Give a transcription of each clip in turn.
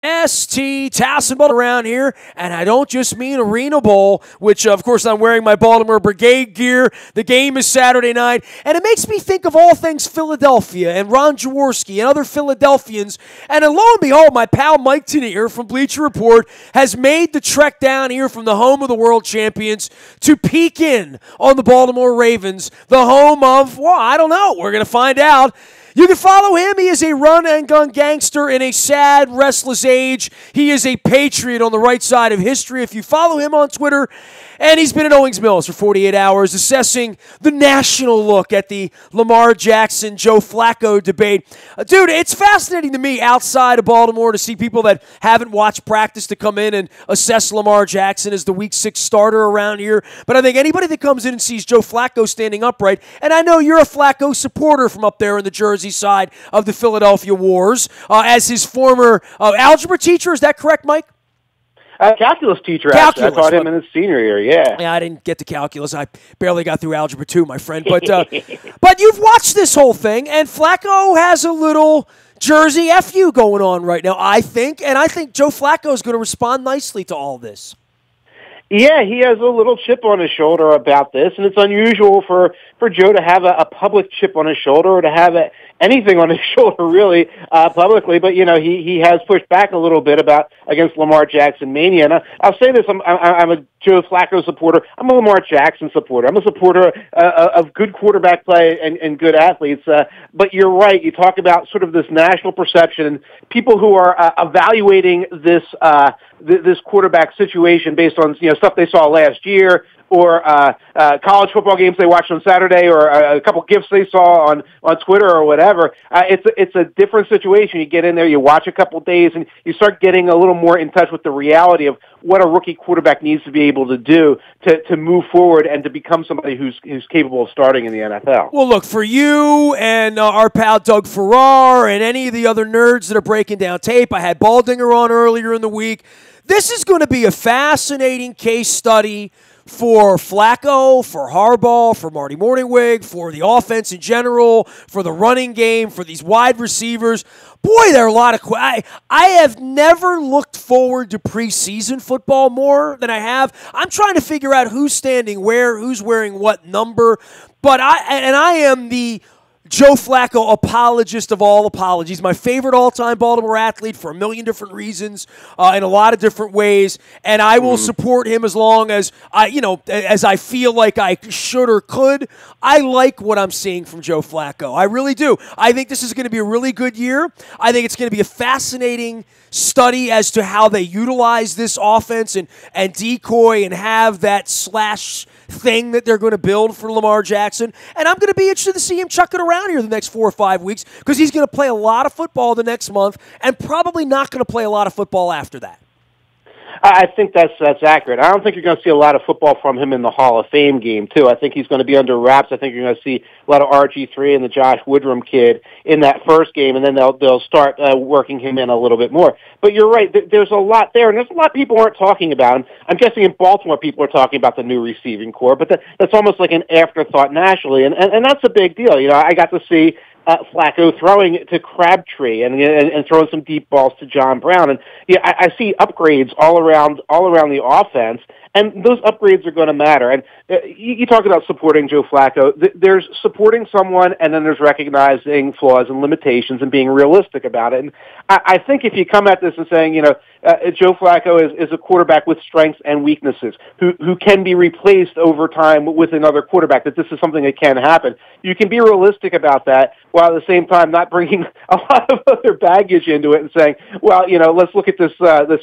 WNST Tassin Bowl around here, and I don't just mean Arena Bowl, which of course I'm wearing my Baltimore Brigade gear. The game is Saturday night, and it makes me think of all things Philadelphia and Ron Jaworski and other Philadelphians. And lo and behold, my pal Mike Tanier from Bleacher Report has made the trek down here from the home of the world champions to peek in on the Baltimore Ravens, the home of, well, I don't know. We're going to find out. You can follow him. He is a run-and-gun gangster in a sad, restless age. He is a patriot on the right side of history. If you follow him on Twitter, and he's been at Owings Mills for 48 hours assessing the national look at the Lamar Jackson, Joe Flacco debate. Dude, it's fascinating to me outside of Baltimore to see people that haven't watched practice to come in and assess Lamar Jackson as the Week 6 starter around here. But I think anybody that comes in and sees Joe Flacco standing upright, and I know you're a Flacco supporter from up there in the Jersey side of the Philadelphia Wars, as his former algebra teacher. Is that correct, Mike? Calculus teacher, actually. I taught him in his senior year, yeah. Yeah, I didn't get to calculus. I barely got through Algebra 2, my friend. But but you've watched this whole thing, and Flacco has a little Jersey FU going on right now, I think. And I think Joe Flacco is going to respond nicely to all this. Yeah, he has a little chip on his shoulder about this, and it's unusual for Joe to have a public chip on his shoulder or to have anything on his shoulder, really, publicly. But, you know, he has pushed back a little bit against Lamar Jackson mania. And I'll say this, I'm a Joe Flacco supporter. I'm a Lamar Jackson supporter. I'm a supporter of good quarterback play and good athletes. But you're right. You talk about sort of this national perception and people who are evaluating this quarterback situation based on, you know, stuff they saw last year, or college football games they watched on Saturday, or a couple gifs they saw on Twitter or whatever. It's a different situation. You get in there, you watch a couple days, and you start getting a little more in touch with the reality of what a rookie quarterback needs to be able to do to move forward and to become somebody who's capable of starting in the NFL. Well, look, for you and our pal Doug Farrar and any of the other nerds that are breaking down tape, I had Baldinger on earlier in the week. This is going to be a fascinating case study for Flacco, for Harbaugh, for Marty Morningwig, for the offense in general, for the running game, for these wide receivers. Boy, there are a lot of I have never looked forward to preseason football more than I have. I'm trying to figure out who's standing where, who's wearing what number. But I am the Joe Flacco apologist of all apologies. My favorite all-time Baltimore athlete for a million different reasons, in a lot of different ways, and I will support him as long as as I feel like I should or could. I like what I'm seeing from Joe Flacco. I really do. I think this is going to be a really good year. I think it's going to be a fascinating study as to how they utilize this offense and decoy and have that slash thing that they're going to build for Lamar Jackson. And I'm going to be interested to see him chuck it around here the next 4 or 5 weeks, because he's going to play a lot of football the next month and probably not going to play a lot of football after that. I think that's accurate. I don't think you're going to see a lot of football from him in the Hall of Fame game, too. I think he's going to be under wraps. I think you're going to see a lot of RG3 and the Josh Woodrum kid in that first game, and then they'll start working him in a little bit more. But you're right. There's a lot there, and there's a lot people aren't talking about. And I'm guessing in Baltimore people are talking about the new receiving core, but that's almost like an afterthought nationally, and that's a big deal. You know, I got to see Flacco throwing to Crabtree and throwing some deep balls to John Brown, and yeah, I see upgrades all around the offense, and those upgrades are going to matter. And you talk about supporting Joe Flacco. There's supporting someone, and then there's recognizing flaws and limitations and being realistic about it. And I think if you come at this and saying, Joe Flacco is a quarterback with strengths and weaknesses who can be replaced over time with another quarterback, that this is something that can happen. You can be realistic about that while at the same time not bringing a lot of other baggage into it and saying, well, let's look at this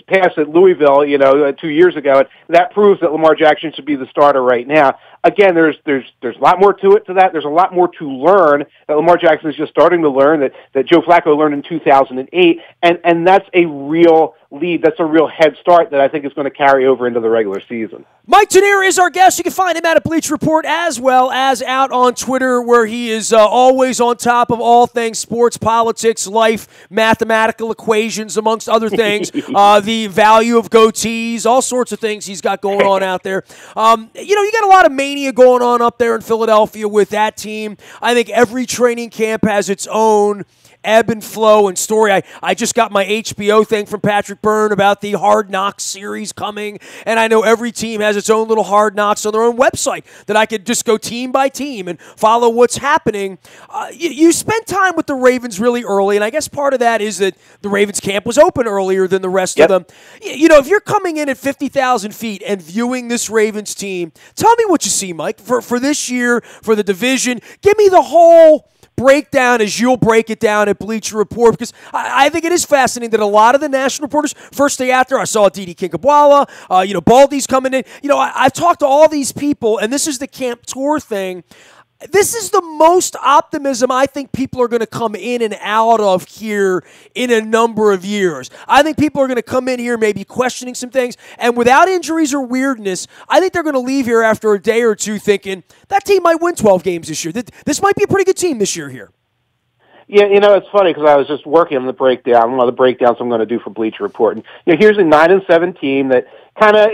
pass at Louisville, 2 years ago, and that proves that Lamar Jackson should be the starter right now. Again, there's a lot more to that. There's a lot more to learn that Lamar Jackson is just starting to learn that Joe Flacco learned in 2008, and that's a real lead. That's a real head start that I think is going to carry over into the regular season. Mike Tanier is our guest. You can find him at Bleacher Report as well as out on Twitter, where he is always on top of all things sports, politics, life, mathematical equations, amongst other things, the value of goatees, all sorts of things he's got going on out there. You got a lot of mania going on up there in Philadelphia with that team. I think every training camp has its own ebb and flow and story. I just got my HBO thing from Patrick Byrne about the Hard Knocks series coming, and I know every team has its own little Hard Knocks on their own website that I could just go team by team and follow what's happening. You spent time with the Ravens really early, and I guess part of that is that the Ravens camp was open earlier than the rest of them. If you're coming in at 50,000 feet and viewing this Ravens team, tell me what you see, Mike, for this year, for the division. Give me the whole breakdown as you'll break it down at Bleacher Report, because I think it is fascinating that a lot of the national reporters, first day out there, I saw Didi Kinkabwala, Baldy's coming in. I've talked to all these people, and this is the camp tour thing. This is the most optimism I think people are going to come in and out of here in a number of years. I think people are going to come in here maybe questioning some things, and without injuries or weirdness, I think they're going to leave here after a day or two thinking that team might win 12 games this year. This might be a pretty good team this year here. Yeah, it's funny because I was just working on the breakdown, one of the breakdowns I'm going to do for Bleacher Report. And here's a 9-7 team that kind of,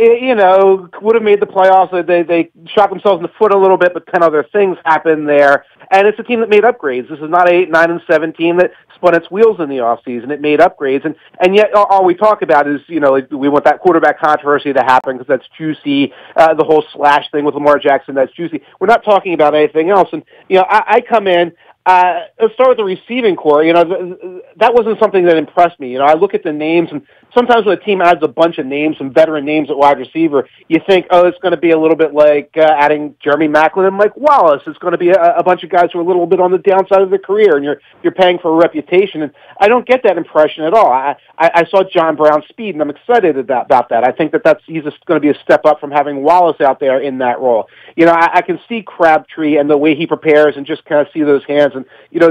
would have made the playoffs. They shot themselves in the foot a little bit, but kind of other things happened there. And it's a team that made upgrades. This is not a 9-7 team that spun its wheels in the offseason. It made upgrades. And yet all we talk about is, we want that quarterback controversy to happen because that's juicy. The whole slash thing with Lamar Jackson, that's juicy. We're not talking about anything else. And, I come in. Let's start with the receiving core. That wasn't something that impressed me. I look at the names, and sometimes when a team adds a bunch of names, some veteran names at wide receiver, you think, it's going to be a little bit like adding Jeremy Maclin and Mike Wallace. It's going to be a bunch of guys who are a little bit on the downside of their career, and you're paying for a reputation. And I don't get that impression at all. I saw John Brown's speed, and I'm excited about that. I think he's just going to be a step up from having Wallace out there in that role. I can see Crabtree and the way he prepares, and just kind of see those hands. And,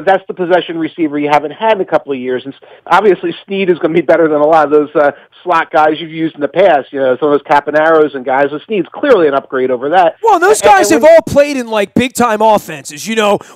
that's the possession receiver you haven't had in a couple of years. And obviously, Snead is going to be better than a lot of those slot guys you've used in the past. Some of those Capanaros and guys. So Snead's clearly an upgrade over that. Well, those guys have all played in, big-time offenses.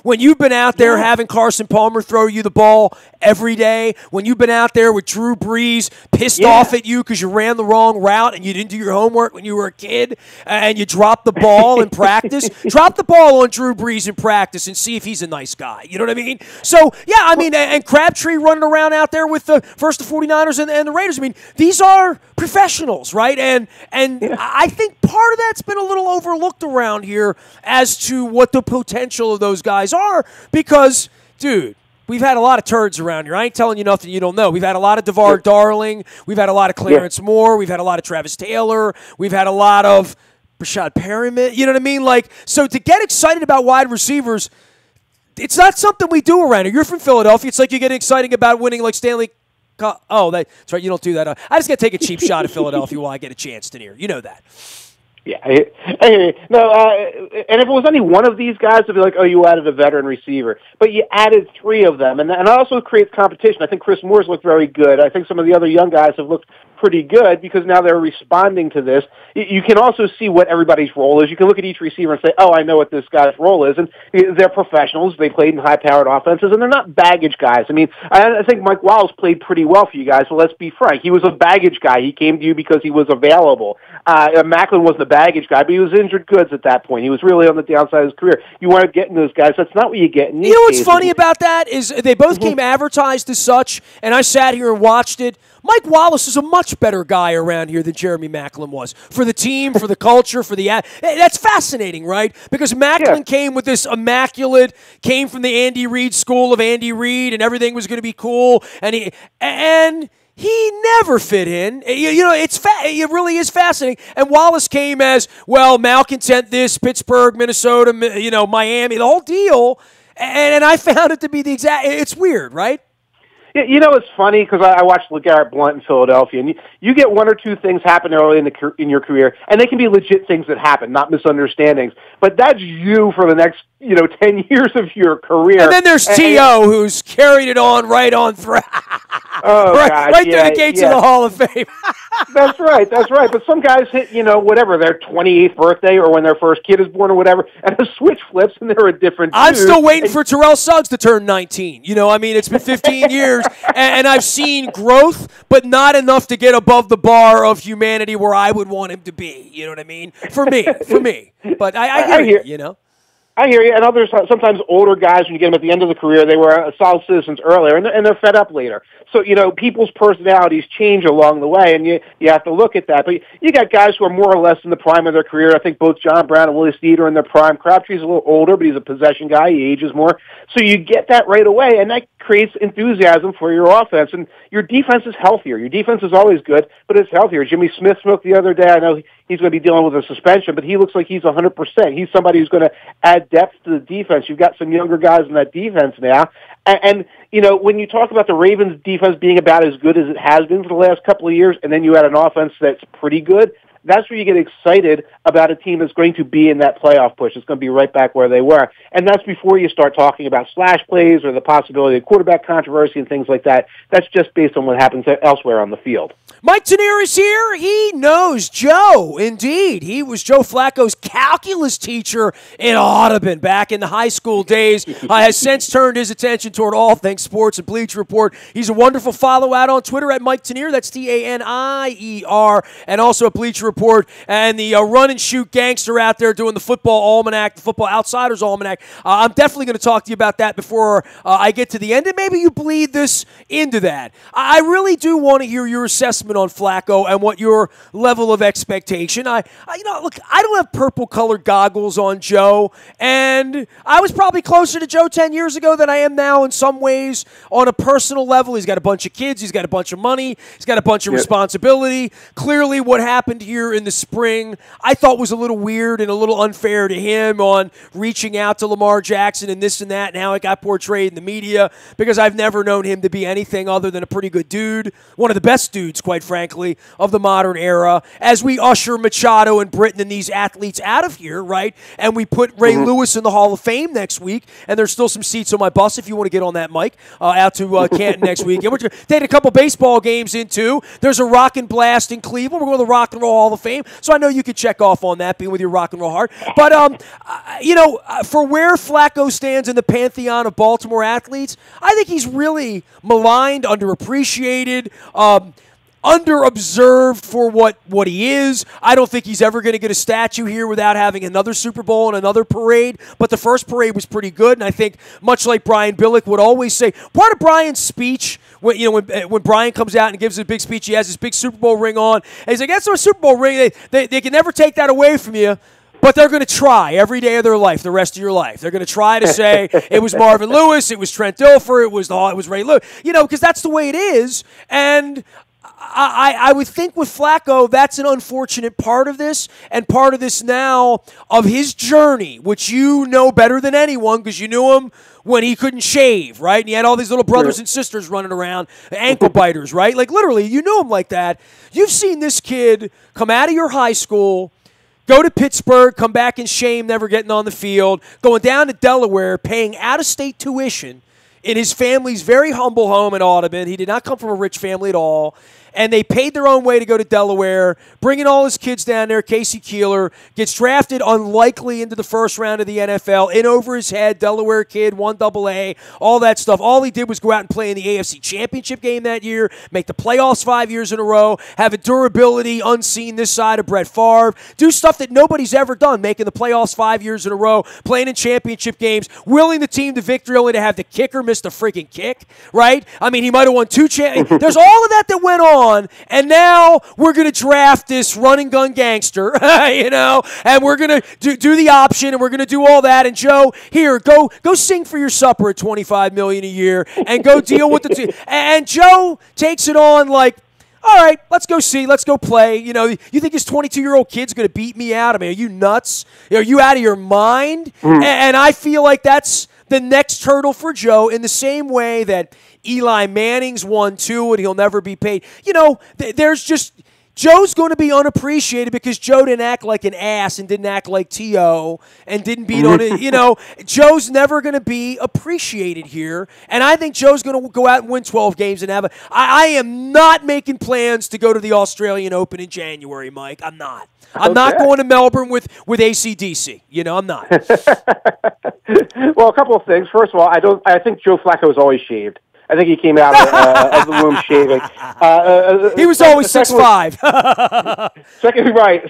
When you've been out there having Carson Palmer throw you the ball every day, when you've been out there with Drew Brees pissed off at you because you ran the wrong route and you didn't do your homework when you were a kid, and you dropped the ball in practice, drop the ball on Drew Brees in practice and see if he's a nice guy. You know what I mean? So, and Crabtree running around out there with the 49ers and the Raiders. These are professionals, right? And I think part of that's been a little overlooked around here as to what the potential of those guys are because, dude, we've had a lot of turds around here. I ain't telling you nothing you don't know. We've had a lot of DeVar Darling. We've had a lot of Clarence Moore. We've had a lot of Travis Taylor. We've had a lot of Rashad Perriman. You know what I mean? So to get excited about wide receivers, it's not something we do around here. You're from Philadelphia. It's like you get exciting about winning Stanley Cup. Oh, that's right. You don't do that. I just got to take a cheap shot at Philadelphia while I get a chance, Tanier. You know that. Yeah. And if it was any one of these guys, it'd be like, you added a veteran receiver. But you added three of them. And also creates competition. I think Chris Moore's looked very good. I think some of the other young guys have looked pretty good because now they're responding to this. You can also see what everybody's role is. You can look at each receiver and say, I know what this guy's role is. And they're professionals. They played in high-powered offenses, and they're not baggage guys. I think Mike Wallace played pretty well for you guys, but let's be frank. He was a baggage guy. He came to you because he was available. Maclin wasn't a baggage guy, but he was injured goods at that point. He was really on the downside of his career. You weren't getting those guys. That's not what you get in these what's cases. Funny about that is they both came advertised as such, and I sat here and watched it. Mike Wallace is a much better guy around here than Jeremy Maclin was. For the team, for the culture, for the that's fascinating, right? Because Maclin came with this immaculate, came from the Andy Reid school of Andy Reid, and everything was going to be cool, and he never fit in. It really is fascinating. And Wallace came as, malcontent this, Pittsburgh, Minnesota, Miami, the whole deal, and I found it to be the exact, it's weird, right? It's funny because I watched LeGarrette Blount in Philadelphia, and you get one or two things happen early in your career, and they can be legit things that happen, not misunderstandings. But that's you for the next 10 years of your career. And then there's T.O., who's carried it on right on through. Right through the gates of the Hall of Fame. That's right. But some guys hit, whatever, their 28th birthday or when their first kid is born or whatever, and the switch flips and they're a different dude. I'm still waiting for Terrell Suggs to turn 19. It's been 15 years, and I've seen growth, but not enough to get above the bar of humanity where I would want him to be. You know what I mean? For me. But I hear you, I hear you. And others, sometimes older guys, when you get them at the end of the career, they were solid citizens earlier, and they're fed up later. So, people's personalities change along the way, and you have to look at that. But you got guys who are more or less in the prime of their career. I think both John Brown and Willie Snead are in their prime. Crabtree's a little older, but he's a possession guy. He ages more. So you get that right away, and that creates enthusiasm for your offense. And your defense is healthier. Your defense is always good, but it's healthier. Jimmy Smith spoke the other day. I know he's going to be dealing with a suspension, but he looks like he's 100%. He's somebody who's going to add depth to the defense. You've got some younger guys in that defense now. And when you talk about the Ravens' defense being about as good as it has been for the last couple of years, and then you add an offense that's pretty good, that's where you get excited about a team that's going to be in that playoff push. It's going to be right back where they were. And that's before you start talking about splash plays or the possibility of quarterback controversy and things like that. That's just based on what happens elsewhere on the field. Mike Tanier is here. He knows Joe. Indeed. He was Joe Flacco's calculus teacher in Audubon back in the high school days. Has since turned his attention toward all things sports and Bleacher Report. He's a wonderful follow out on Twitter at Mike Tanier. That's Tanier. And also at Bleacher Report. And the run and shoot gangster out there doing the football almanac, the Football Outsiders Almanac. I'm definitely going to talk to you about that before I get to the end. And maybe you bleed this into that. I really do want to hear your assessment on Flacco and what your level of expectation. Look, I don't have purple-colored goggles on Joe, and I was probably closer to Joe 10 years ago than I am now in some ways on a personal level. He's got a bunch of kids. He's got a bunch of money. He's got a bunch of responsibility. Clearly, what happened here in the spring I thought was a little weird and a little unfair to him on reaching out to Lamar Jackson and this and that and how it got portrayed in the media, because I've never known him to be anything other than a pretty good dude, one of the best dudes, quite frankly, of the modern era. As we usher Machado and Britton and these athletes out of here, right, and we put Ray Lewis in the Hall of Fame next week, and there's still some seats on my bus if you want to get on that, Mike, out to Canton next week. And we're taking a couple baseball games in, too. There's a rock and blast in Cleveland. We're going to the Rock and Roll Hall of Fame, so I know you could check off on that, being with your rock and roll heart. But, for where Flacco stands in the pantheon of Baltimore athletes, I think he's really maligned, underappreciated, underobserved for what he is. I don't think he's ever going to get a statue here without having another Super Bowl and another parade, but the first parade was pretty good, and I think, much like Brian Billick would always say, part of Brian's speech, when Brian comes out and gives a big speech, he has his big Super Bowl ring on, and he's like, that's a Super Bowl ring, they can never take that away from you. But they're going to try every day of their life, the rest of your life. They're going to try to say it was Marvin Lewis, it was Trent Dilfer, it was Ray Lewis, because that's the way it is. And I would think with Flacco, that's an unfortunate part of this, and part of this now of his journey, which you know better than anyone because you knew him when he couldn't shave, right? And he had all these little brothers and sisters running around, ankle biters, right? Like, literally, you knew him like that. You've seen this kid come out of your high school, go to Pittsburgh, come back in shame, never getting on the field, going down to Delaware, paying out-of-state tuition in his family's very humble home in Audubon. He did not come from a rich family at all. And they paid their own way to go to Delaware, bringing all his kids down there. Casey Keeler gets drafted unlikely into the first round of the NFL, in over his head, Delaware kid, 1AA, all that stuff. All he did was go out and play in the AFC Championship game that year, make the playoffs 5 years in a row, have a durability unseen this side of Brett Favre, do stuff that nobody's ever done, making the playoffs 5 years in a row, playing in championship games, willing the team to victory only to have the kicker miss the freaking kick, right? I mean, he might have won two championships. There's all of that went on. And now we're going to draft this run and gun gangster, and we're going to do the option, and we're going to do all that. And Joe, here, go sing for your supper at $25 million a year, and go deal with the team. And Joe takes it on like, all right, let's go see, let's go play. You think his 22-year-old kid's going to beat me out? I mean, are you nuts? Are you out of your mind? And I feel like that's the next hurdle for Joe, in the same way that Eli Manning's won two and he'll never be paid. There's just Joe's going to be unappreciated because Joe didn't act like an ass and didn't act like T.O. and didn't beat on it. Joe's never going to be appreciated here. And I think Joe's going to go out and win 12 games and have I am not making plans to go to the Australian Open in January, Mike. I'm not. I'm not going to Melbourne with AC/DC. I'm not. Well, a couple of things. First of all, I think Joe Flacco is always shaved. I think he came out of the womb shaving. He was always 6'5".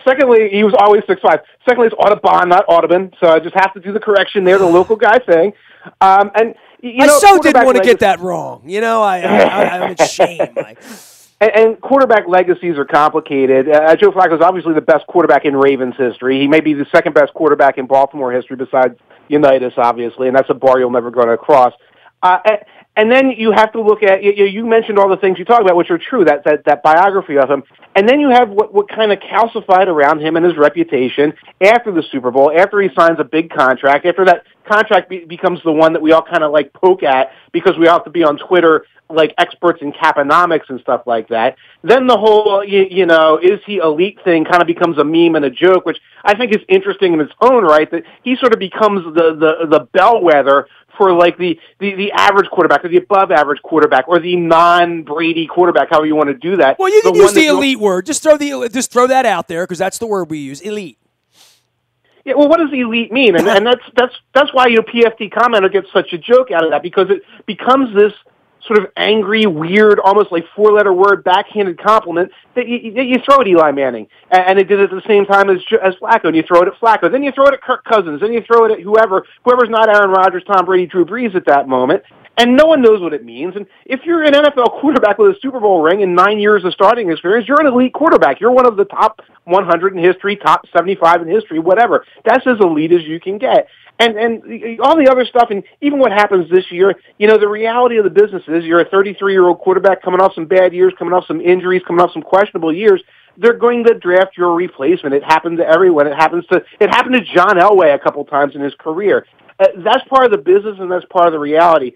Secondly, he was always 6'5". Secondly, it's Audubon, not Audubon, so I just have to do the correction there, the local guy thing. And I so didn't want to get that wrong. I'm ashamed. And quarterback legacies are complicated. Joe Flacco is obviously the best quarterback in Ravens history. He may be the second best quarterback in Baltimore history besides Unitas, obviously, and that's a bar you'll never go across. And then you have to look at, you mentioned all the things you talk about, which are true, that biography of him. And then you have what kind of calcified around him and his reputation after the Super Bowl, after he signs a big contract, after that contract becomes the one that we all kind of like poke at because we all have to be on Twitter like experts in caponomics and stuff like that. Then the whole, is he elite thing kind of becomes a meme and a joke, which I think is interesting in its own right, that he sort of becomes the bellwether for like the average quarterback or the above average quarterback or the non-Brady quarterback, however you want to do that. Well, you can use the elite word. Just throw that out there because that's the word we use, elite. Yeah, well, what does elite mean? And that's why your PFT commenter gets such a joke out of that, because it becomes this sort of angry, weird, almost like four-letter word, backhanded compliment that you throw at Eli Manning. And it did it at the same time as Flacco, and you throw it at Flacco. Then you throw it at Kirk Cousins. Then you throw it at whoever's not Aaron Rodgers, Tom Brady, Drew Brees at that moment. And no one knows what it means. And if you're an NFL quarterback with a Super Bowl ring and 9 years of starting experience, you're an elite quarterback. You're one of the top 100 in history, top 75 in history, whatever. That's as elite as you can get. And all the other stuff, and even what happens this year, the reality of the business is you're a 33-year-old quarterback coming off some bad years, coming off some injuries, coming off some questionable years. They're going to draft your replacement. It happened to everyone. It happened to John Elway a couple times in his career. That's part of the business, and that's part of the reality.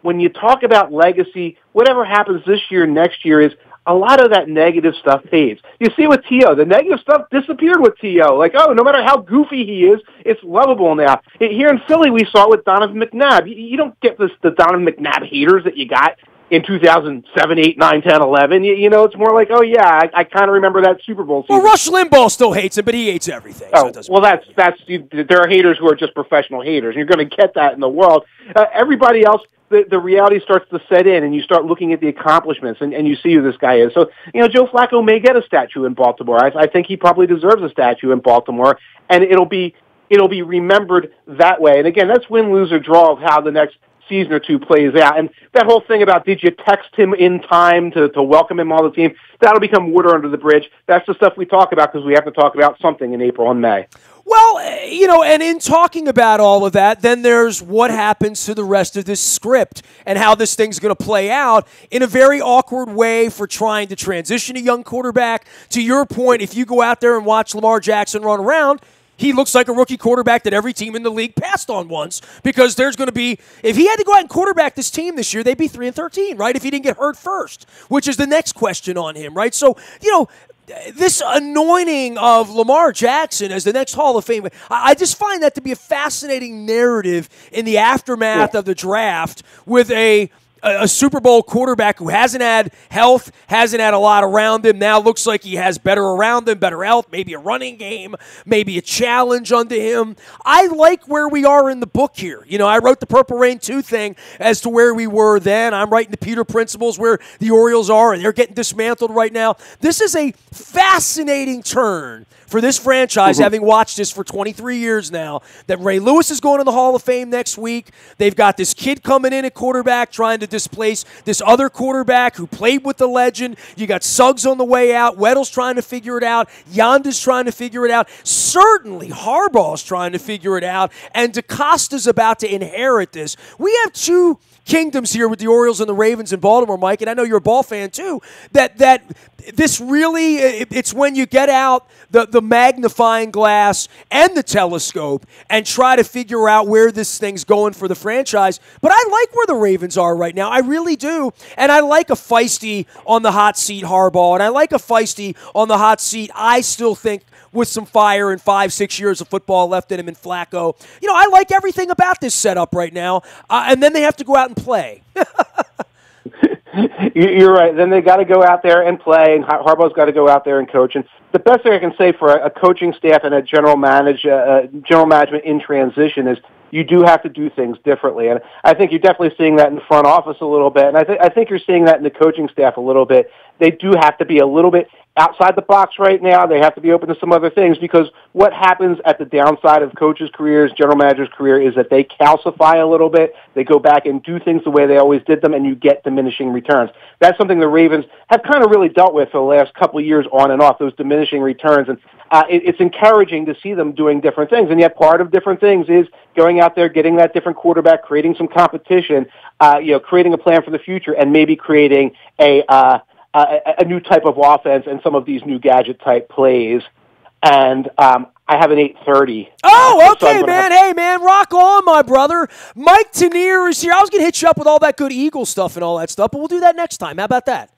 When you talk about legacy, whatever happens this year, next year is a lot of that negative stuff fades. You see with T.O., the negative stuff disappeared with T.O. Like, no matter how goofy he is, it's lovable now. Here in Philly, we saw it with Donovan McNabb. You don't get the Donovan McNabb haters that you got in 2007, 8, 9, 10, 11. It's more like, I kind of remember that Super Bowl season. Well, Rush Limbaugh still hates him, but he hates everything. So there are haters who are just professional haters. You're going to get that in the world. Everybody else, the reality starts to set in, and you start looking at the accomplishments, and you see who this guy is. So, Joe Flacco may get a statue in Baltimore. I think he probably deserves a statue in Baltimore, and it'll be remembered that way. And again, that's win, lose, or draw of how the next season or two plays out. And that whole thing about did you text him in time to welcome him on the team, that'll become water under the bridge. That's the stuff we talk about because we have to talk about something in April and May. Well, and in talking about all of that, then there's what happens to the rest of this script and how this thing's going to play out in a very awkward way for trying to transition a young quarterback. To your point, if you go out there and watch Lamar Jackson run around, he looks like a rookie quarterback that every team in the league passed on once, because there's going to be, if he had to go out and quarterback this team this year, they'd be 3-13, right? If he didn't get hurt first, which is the next question on him, right? So, this anointing of Lamar Jackson as the next Hall of Fame, I just find that to be a fascinating narrative in the aftermath of the draft with a Super Bowl quarterback who hasn't had health, hasn't had a lot around him. Now looks like he has better around him, better health, maybe a running game, maybe a challenge under him. I like where we are in the book here. I wrote the Purple Rain 2 thing as to where we were then. I'm writing the Peter Principles where the Orioles are, and they're getting dismantled right now. This is a fascinating turn for this franchise, having watched this for 23 years now, that Ray Lewis is going to the Hall of Fame next week. They've got this kid coming in at quarterback trying to displace this other quarterback who played with the legend. You got Suggs on the way out. Weddle's trying to figure it out. Yonder's trying to figure it out. Certainly Harbaugh's trying to figure it out. And DeCosta's about to inherit this. We have two kingdoms here with the Orioles and the Ravens in Baltimore, Mike, and I know you're a ball fan too, that this really, it's when you get out the magnifying glass and the telescope and try to figure out where this thing's going for the franchise. But I like where the Ravens are right now. I really do. And I like a feisty on the hot seat Harbaugh, and I like a feisty on the hot seat, I still think, with some fire and 5-6 years of football left in him in Flacco. I like everything about this setup right now. And then they have to go out and play. You're right. Then they got to go out there and play, and Harbaugh's got to go out there and coach. And the best thing I can say for a coaching staff and a general management in transition is you do have to do things differently. And I think you're definitely seeing that in the front office a little bit, and I think you're seeing that in the coaching staff a little bit. They do have to be a little bit outside the box right now. They have to be open to some other things, because what happens at the downside of coaches' careers, general managers' career, is that they calcify a little bit. They go back and do things the way they always did them, and you get diminishing returns. That's something the Ravens have kind of really dealt with for the last couple of years on and off, those diminishing returns. And it's encouraging to see them doing different things. And yet part of different things is going out there, getting that different quarterback, creating some competition, creating a plan for the future, and maybe creating a new type of offense and some of these new gadget-type plays. And I have an 8:30. Oh, okay, man. Hey, man, rock on, my brother. Mike Tanier is here. I was going to hit you up with all that good Eagle stuff and all that stuff, but we'll do that next time. How about that?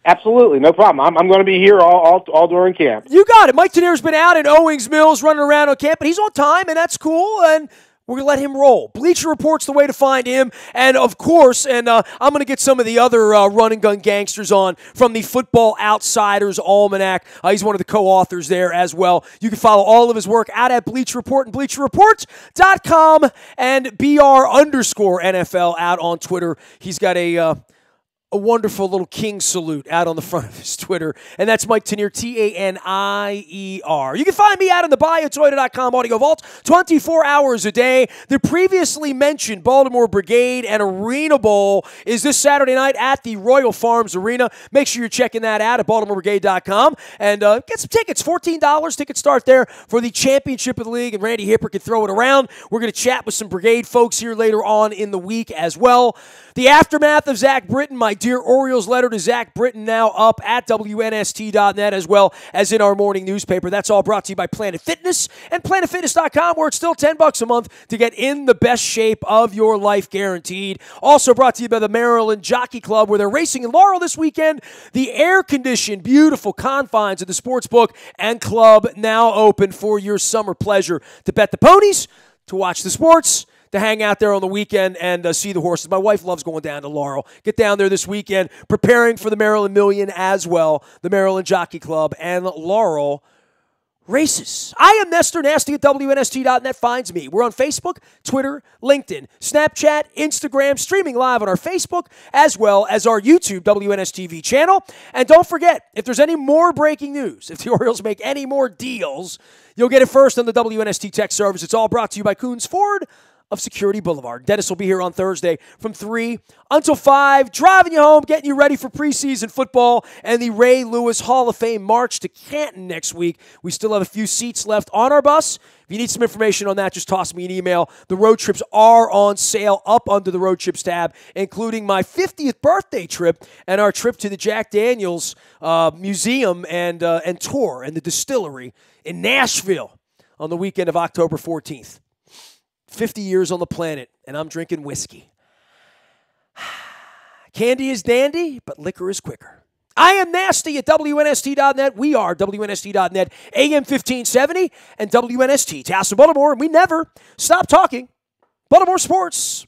Absolutely, no problem. I'm going to be here all during camp. You got it. Mike Tanier's been out at Owings Mills running around on camp, but he's on time, and that's cool, and we're going to let him roll. Bleacher Report's the way to find him. And, of course, I'm going to get some of the other run-and-gun gangsters on from the Football Outsiders Almanac. He's one of the co-authors there as well. You can follow all of his work out at Bleacher Report and BleacherReport.com and BR_NFL out on Twitter. He's got a wonderful little king salute out on the front of his Twitter, and that's Mike Tanier, Tanier. You can find me out in the BuyAToyota.com audio vault 24 hours a day. The previously mentioned Baltimore Brigade and Arena Bowl is this Saturday night at the Royal Farms Arena. Make sure you're checking that out at BaltimoreBrigade.com and get some tickets. $14 tickets start there for the championship of the league, and Randy Hipper can throw it around. We're going to chat with some Brigade folks here later on in the week as well. The aftermath of Zach Britton, my Dear Orioles letter to Zach Britton, now up at WNST.net as well as in our morning newspaper. That's all brought to you by Planet Fitness and PlanetFitness.com, where it's still $10 a month to get in the best shape of your life, guaranteed. Also brought to you by the Maryland Jockey Club, where they're racing in Laurel this weekend. The air-conditioned, beautiful confines of the sports book and club now open for your summer pleasure, to bet the ponies, to watch the sports, to hang out there on the weekend and see the horses. My wife loves going down to Laurel. Get down there this weekend, preparing for the Maryland Million as well, the Maryland Jockey Club and Laurel races. I am Nestor. Nasty at WNST.net finds me. We're on Facebook, Twitter, LinkedIn, Snapchat, Instagram, streaming live on our Facebook, as well as our YouTube WNSTV channel. And don't forget, if there's any more breaking news, if the Orioles make any more deals, you'll get it first on the WNST Tech Service. It's all brought to you by Coons Ford of Security Boulevard. Dennis will be here on Thursday from 3 until 5, driving you home, getting you ready for preseason football and the Ray Lewis Hall of Fame March to Canton next week. We still have a few seats left on our bus. If you need some information on that, just toss me an email. The road trips are on sale up under the road trips tab, including my 50th birthday trip and our trip to the Jack Daniels Museum and tour and the distillery in Nashville on the weekend of October 14th. 50 years on the planet, and I'm drinking whiskey. Candy is dandy, but liquor is quicker. I am Nasty at WNST.net. We are WNST.net, AM 1570, and WNST, Tassel, Baltimore, and we never stop talking Baltimore sports.